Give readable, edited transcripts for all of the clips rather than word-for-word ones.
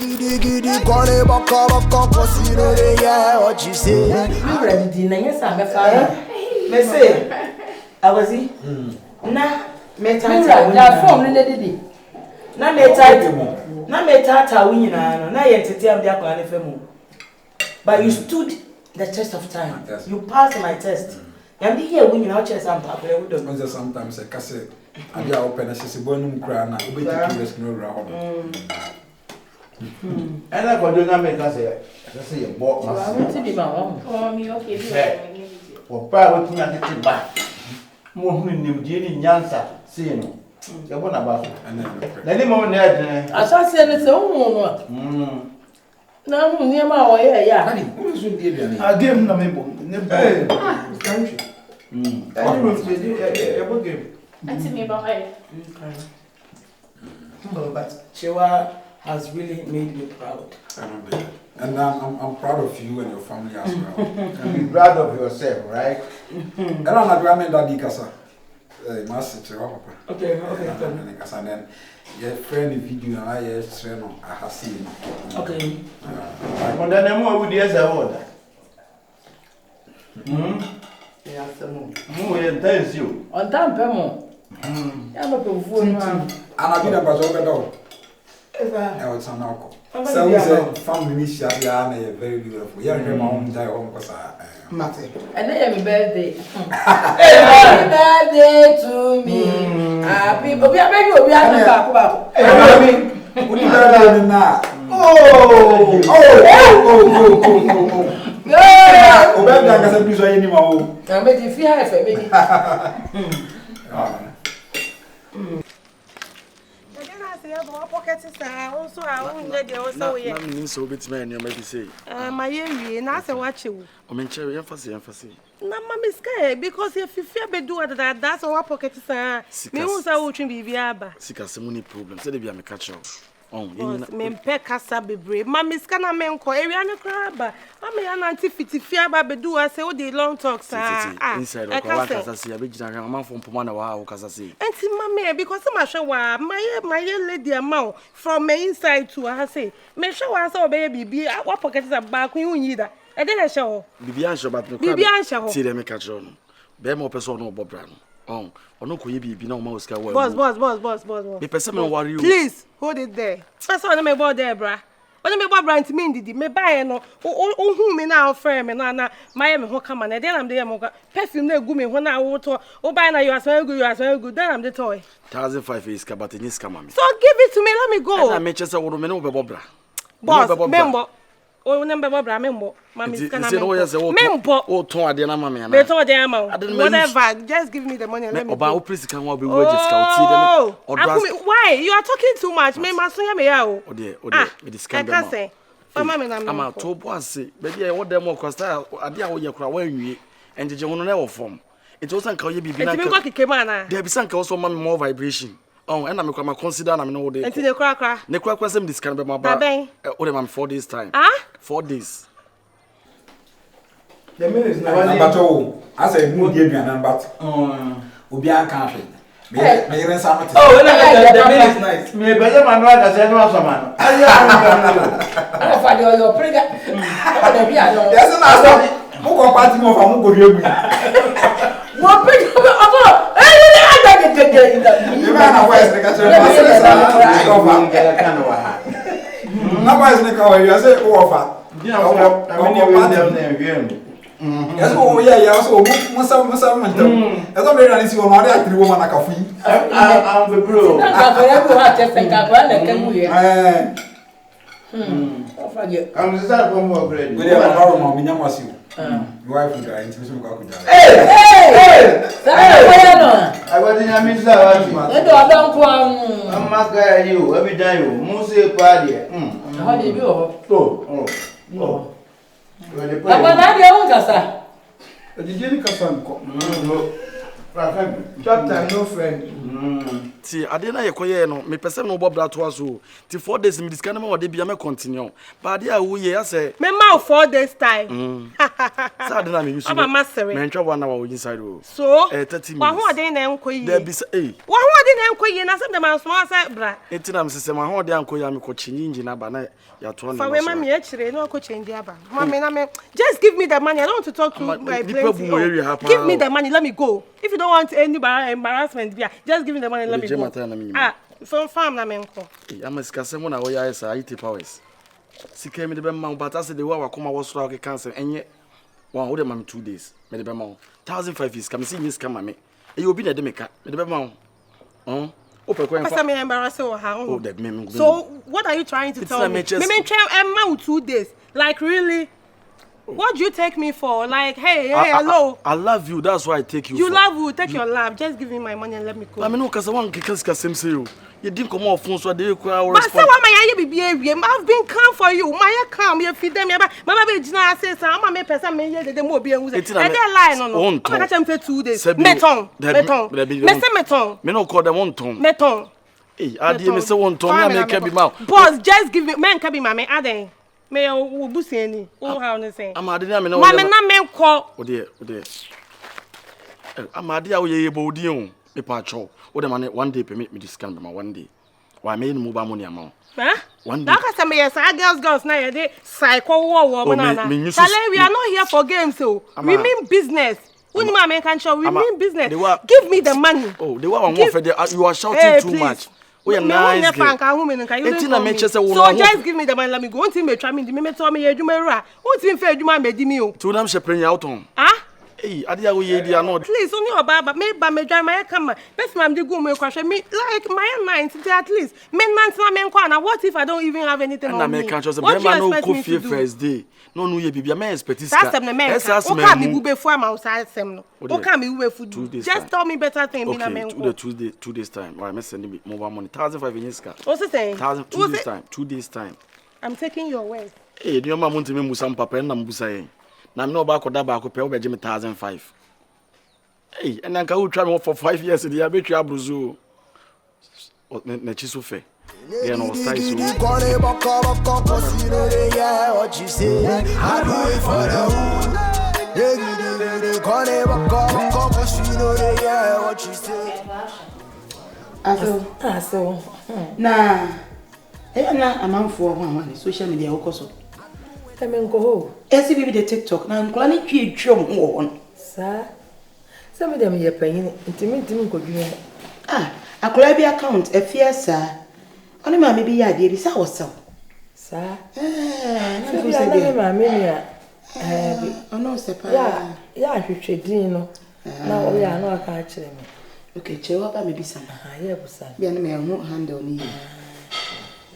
giddy, call it baka, cause you know they hear what you say. You ready dinner? Yes, I'm a father. Let's say, I was he. Na, me tata. That form, lady. Na me tata. Na me tata win na yentete am dia kwa ne femu. But you stood the test of time. You passed my test. And the year when you now chess and papa would do. Sometimes a cassette. I get open a bonum crown. I will take you no round. And I could not make us say a bought I want to be my own. Oh, me okay. For power to not get back. More new Jenny Yansa, seeing you want about it. Any more net. I shall say it's a woman. No, near my way, yeah. I gave him the member. Country. Auntie me by. But Chewa has really made me proud. And I'm proud of you and your family as well. And be proud of yourself, right? And I'm not grammar that Dicasa. Master Okay. And then your friend video and I have seen. Okay. And then more would yes, I order. Yeah, some Who tells you? On time, Pemo. I'm a fool. And I've been about over dog. I was an alcohol. So we said, family Shabiana, very beautiful. Yeah, your mom died home was Mate. And then happy birthday. Happy birthday to me. Happy birthday. We are back. What do you learn now? Oh! Yeah! Obey that as a piece of animal. I'm making you feel happy. Also, I won't let you also. I mean, so bit man, you may say. My year, and I say, watch you. I mean, cherry, emphasis. No, mamma is scared because if you fear, do that, that's our pocket. Me who's a watching Bibiaba. Sika, some money problem. Said be a catch up. Oh, men pekasa be brave. Mamma is gonna men call Ariana Crabba. Mamma and Auntie Fitty fear, but do I say all the long talks. Inside of Casa, a big man from Pomana, wow, Casa. Auntie Mamma, because I'm sure my lady amount from my inside to her say, make sure I saw baby be at what pockets are back when you need that. I didn't show. Bibian show, but Bibian see them catch on. Bear more personal Bob Brown. Oh, or no, could be no mouse. Boss. The person worry you. Please hold it there. That's what I'm about there, brah. What am I about Brian to mean? Did me buy no? Oh, me now, friend, and Nana, my who come and then I'm there. Perfume, no gummy when I water. Oh, by now you are so good, then I'm the toy. 1,005 is Cabot in his camera. So give it to me, let me go. I make just a woman over Bobra. Boss, member. Oh, number Bobra, member. Mammy, can I member? Oh, Toa, dear Mamma, whatever. Just give me the money. Let me go. Please, can we be wages? Why? You are talking too much. Me, my son, me out. Oh, dear, it is kind of say. I'm a top boss. Baby, I want them more costa. I did what you cry and the general form. It wasn't call you be there be some also more vibration. Oh, and I'm going to consider I'm no day. Until the cracker. The cracker send this can be my baby. Oh, 4 days time. 4 days. The minute is not all. I said, no, give me a number. Will be a country. May even some. Oh, the minute is nice. Me better man right as anyone some man. I find your pregnant. Yes, and I saw who got party more from who go What big of you man a wise like I said, you say, oh, yes, oh, yeah, so some. As I'm ready to see one other 3 women like a fee. I'm the bro. I'm the side from more bread. We have a power, Minya was you. Wife and guy, intimacy. Hey! I got in a miss. I'm not guy you every time you must party. How do you go? Oh. I'm not your own casa. Did you Chapter, no friend. See, I didn't know no. Me person no Bob that was so. Till 4 days me discuss no dey be me continue. But there we I say. Me ma 4 days time. So I didn't mean you. I'm a master. Me entra 1 hour inside o. So 30 minutes. Wa ho dey na enkoyi. There be say eh. Wa ho dey na enkoyi na some dem an small say bra. Etina me say ma ho dey ankoyi am ko chinyi engine ba na ya to na. For we ma me e chire no ko change aba. Mama na me just give me the money. I don't want to talk to my plenty. Give me the money, let me go. If you don't want any embarrassment, just give me the money, let me go. From farm na me nko. I'm a scasemo na we are say IT powers. Sika me de be ma but as the wa come was so cancel enye one hold am 2 days. Me de be ma 1,500 is come see miss come me. E obi na de meka me de be ma open kwa Pastor me embarrass o ha. Oh that me. So what are you trying to tell me? Me try 2 days. Like really? What do you take me for? Like, hey, hello. I love you. That's why I take you. You love who? Take your love. Just give me my money and let me go. I mean, no, because I want to same say you. You didn't come off phone, so I didn't call. But say what my behavior? I've been calm for you. My calm. You feed them. Mama be jina say say. Mama me person me here. They mo be use. And they lie no. I'm gonna tell them 2 days. Meton. Me say meton. Me no call them 1 ton. Meton. Hey, I did me say 1 ton. Me can be mouth. Boss, just give me. Man can be mama. Aden. Me o busiani o how no say amade na me no mama na me nko o de amade a wo ye bodi o me pa cho o de mane 1 day permit me discount me 1 day why me no mobile money amount huh 1 day that ka say me yes girls na ye dey psycho wo na tell we are not here for games so we mean business we mean business give me the money oh the one for you are shouting too much. We are nice. So just give me the money, let me go. One thing me try me, me tell me you do me right. One thing fair you me di me o. To them she bring out on. Ah? Hey, adia we dey not. Please, only your baba me drive my camera. Best man dey go me crash me like my 90 at least. Me na me nko na what if I don't even have anything on me? What do you expect me to do? First day. No ye bibia me expect this. That's them me. O ka me bube fu am outside sem no. O ka me bube fu. Just tell me better thing be na me nko. 2 days time. Why me send me mobile money 1,500 in car. What's it saying? 2 days time. 2 days time. I'm taking your word. Hey, do you mama want me musa papa na mbusa yen. Na me no ba koda ba ko pe o be je me 1,500. Hey, and then can try me for 5 years the abetri abruzu. Na chi so fe. Yeah, no style so. What you say? I do it for the what you say? So. Nah. I'm on for one social media. I mean, go. Esi bibi the TikTok. Na nkola ni twi twom wo no. Sa. Some of them ye paying intimate ko dwuma. Akola bi account efiasa. Oni ma me bi ya de bi sa wo saw. Sa. Na go say de ma me nia. Ono se pa. Ya hwehwedin no. Na o ya no aka akire me. Okay, chewa ba me bi sa. Ye busa. Bi na me hu handle ni.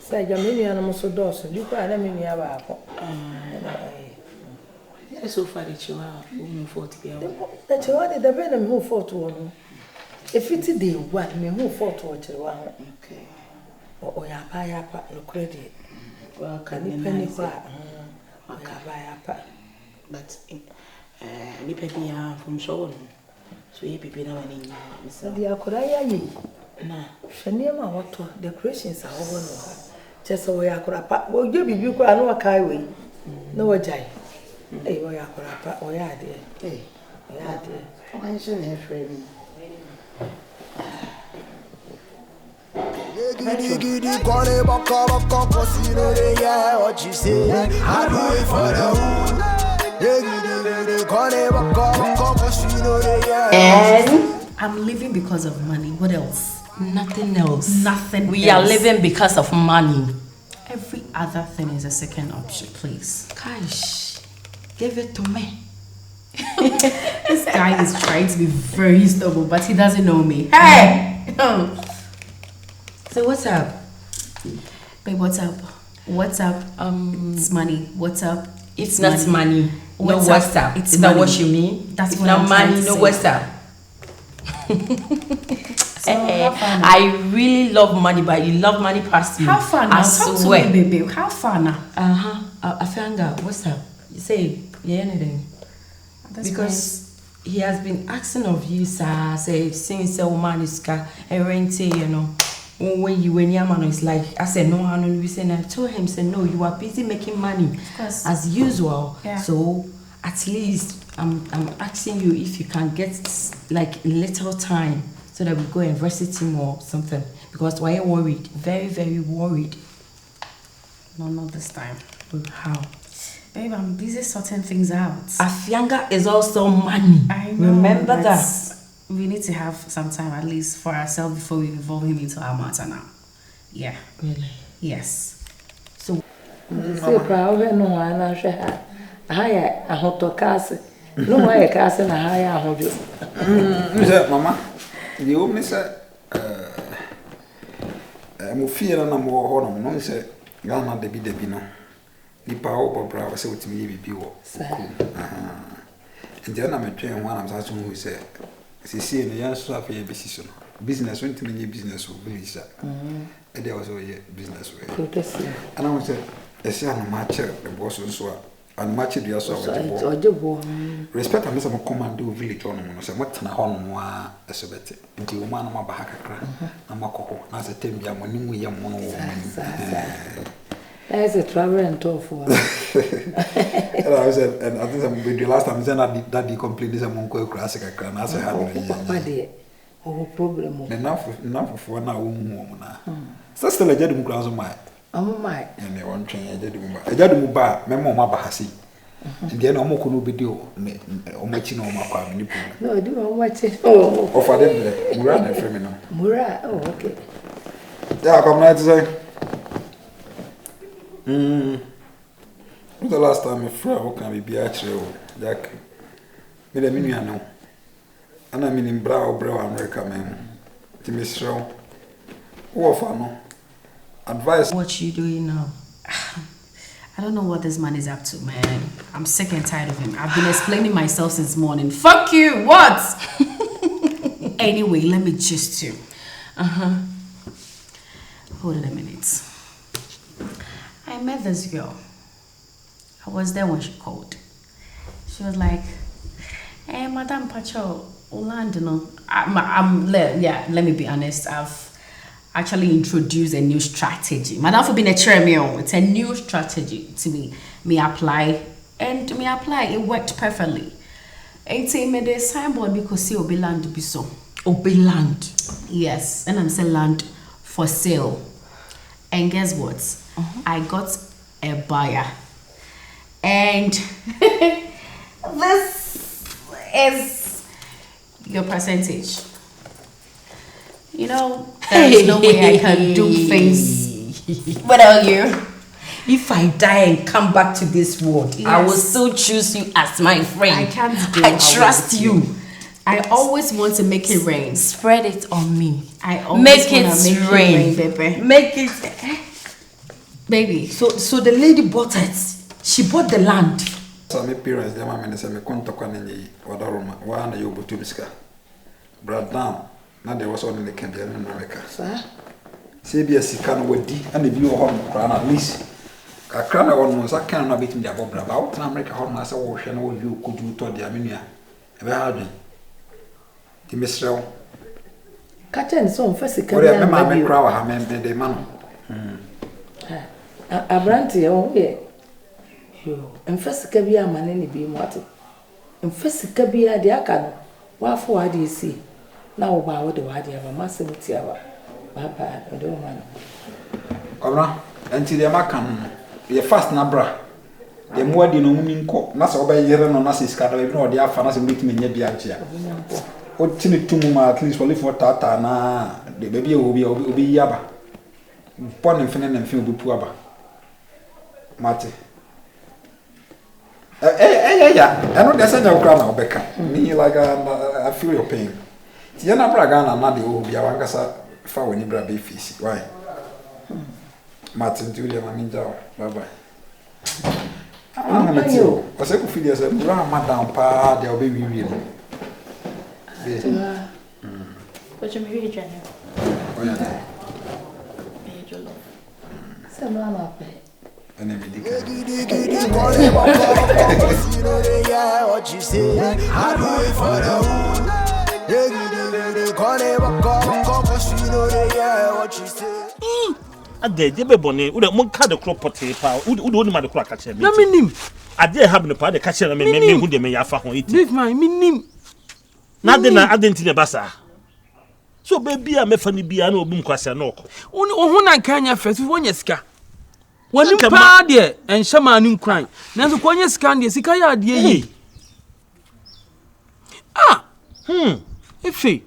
Sa ja me nia na mo so doso. Di kwa na me nia ba ako. So far the chewa who fought here. The chewa de be na me who fought one. If it dey what me who fought o chewa. Okay. O ya pa no credit. Well, can ni penny kwa. Pa. But ni penny from so so ye pipi na wani. So the akora ya yi. Na hwene ma woto decorations a wo no. Chese wo ya akora pa. Wo je bibi kwa no kai we. Na wo jai. Hey, wo ya akora pa. Wo ya de. Hey, wo ya de. O kan se na frame. Giddy, call it back up, cause you know they what you say. I do it for the Giddy, call it back up, cause you know they And I'm living because of money. What else? Nothing else. Nothing We else. are living because of money. Every other thing is a second option, please. Gosh, give it to me. This guy is trying to be very stubborn, but he doesn't know me. Hey! So what's up? Babe, what's up? What's up? It's money. What's up? It's not money. No, What's what's up? up? It's Is that money. what you mean? That's it's what not I'm trying money. to No, say. what's up? I really love money, but you love money past me. How far now? I Talk swear. to me, baby. How far now? Afanga, what's up? You say, yeah, anything. That's Because he has been asking of you, sir, say, since a woman is renting, you know, when your man is like, I said, no, I don't listen. I told him, say, no, you are busy making money as usual. Yeah. So at least I'm asking you if you can get like a little time so that we go and visit him or something. Because why are you worried? Very, very worried. No, not this time. How? Babe, I'm busy sorting things out. Afianga is also money. I know. Remember that. We need to have some time at least for ourselves before we involve him into our matter now. Yeah. Really? Yes. So, say proud no one I share. I hot to cast. No way cast and I hold you. Mama, you miss I'm fear and I'm more honor. No, say, Ghana de Bidebino. Nipa obo bra we say wotimi ye bibi wo. And then I'm train one I'm asking who say see no yan so afa ye besi so no. Business won't me business wo village sa. E dey also ye business we. And I say e say no match the boss so and match the so ojo respect am say mo command the village on no say mo tena ho no a esobete. Nti wo ma no ma ba kakra na makoko na say tembia mo nimu ye mo no wo. That's a travel and tour for. And I said, and I think the last time I said that the complaint is a monko classic. I can answer how problem. Enough for now. So still a jedum grounds of my. Oh my. And they want train a jedum bar, Memo Mabahasi. And then I'm going to be do Omachino Mapa. No, do I watch it? Oh, for them, Murad and Femino. Murad, oh, okay. Yeah, come night to say. The last time I flew, can be actually Jack. Me the menu know. And I mean in brow America man. To Miss Show. What no advice. What you doing now? I don't know what this man is up to, man. I'm sick and tired of him. I've been explaining myself since morning. Fuck you! What? Anyway, let me just do. Hold on a minute. I met this girl. I was there when she called. She was like, "Hey, Madam Pacho, Orlando, let me be honest. I've actually introduced a new strategy. Madam for being a chairman, it's a new strategy to me. Me apply, and me apply. It worked perfectly. And say me the signboard because see Obi land be so. Obi land. Yes, and I'm saying land for sale. And guess what? I got a buyer. And this is your percentage. You know, there is no way I can do things without you. If I die and come back to this world, yes, I will still choose you as my friend. I can't do I trust you. I always want to make it rain. Spread it on me. I always make it rain, baby. Make it, baby. So the lady bought it. She bought the land. So my parents, they mama say me konto kwa nini wadaroma wa na yobu tubiska. Brad down. Na there was only the Kenya in America. Sir. Say be a sika no wadi and the view home crown at least. Ka crown on was a can na bitim dia bobra. Out in America home na say wo hwe na wo you could do to dia menua. E be hardin. Ti mesrew. Katen so first sika. Ore me ma me crown ha me de man. Abranti o ye. Yo, first sika bi amane ne bi mu ate. First sika bi a de aka no. Wa fo wa de si. Na wo ba wo de wa de aba masem ti aba. Baba, I don't want. Obra, until the macan, ye fast na bra. Ye more di no minko, na so be yere no na siska do no de afa na se meeting nya bia chia. O tini tumu ma at least for tata na de baby obi yaba. Pon mfene na mfene obi pu aba. Mate. Yeah. I know there's a crowd now, Becca. Me like I feel your pain. Tiana Bragana na de obi awangasa fa woni bra be fisi. Why? Martin Julia Maminja. Bye bye. I'm going to say, I feel as a madam pa, they'll be real. But you may be general. Some What you say? I do it for the what you say? Ade de be bone wo de mon ka de crop pot pa wo de ma de crop ka che me na minim ade have no pa de ka che na me hu de me ya fa ho iti beef man minim na de na ade ntine basa so baby a me fa ni bia na obum kwase na okọ woni ohu na nka nya fa so wonya sika woni pa de enhye ma ni nkran na so konya sika de sika ya de yi ife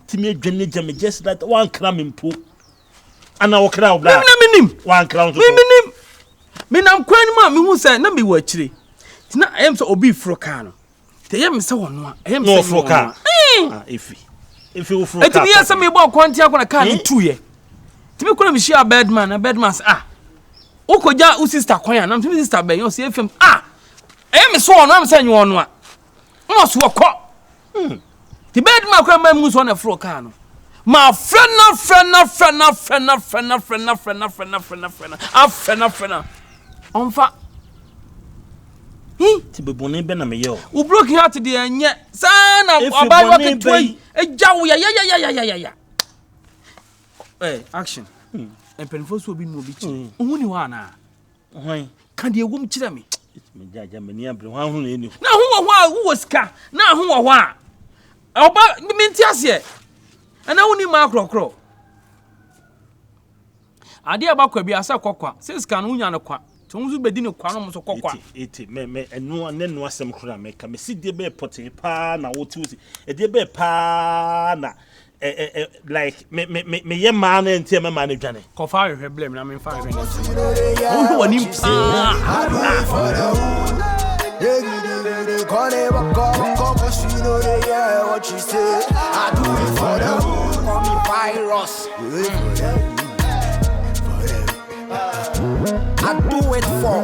timi adwane jame just that one kram mpo ana wo kra obla minim one kram so minim minam kwan mu a me hu say na me wa akire tina ayem so obi froka no te yem se wono a ayem se froka ifi wo froka eti me say me bo kwanti akona ka ni tuye timi kura me share bedman na bedman ukoja u sister kwan na timi sister ben yo se fem ayem so wono am say nyo no a mo so ko ti bedman kura ma mu so na froka no my friend. Onfa. Ti be boni be na me yo. U broke heart de enye. Sana abai wa ketoi. Ejawo ya. Action. Empenfo so obi no obi chi. Ohu ni wa na. Hwan. Ka de ewom kire me. Me jaja me ni abre hwan hu na eni. Na hu wo wo sika. Na hu wo a. Oba mi nti ase. Ana woni ma krokro. Ade abakwa bi asa kokwa. Siska no nya no kwa. Tonzu bedi ne kwa no so kokwa. Eti me enu anenu asem kura me ka me si de be pote pa na woti woti. E de be pa na like me ye man enti me man dwane. Ko fa hwe blame na me fa hwe. Wo woni pa. What you say? I do it for them. Call me virus. I do it for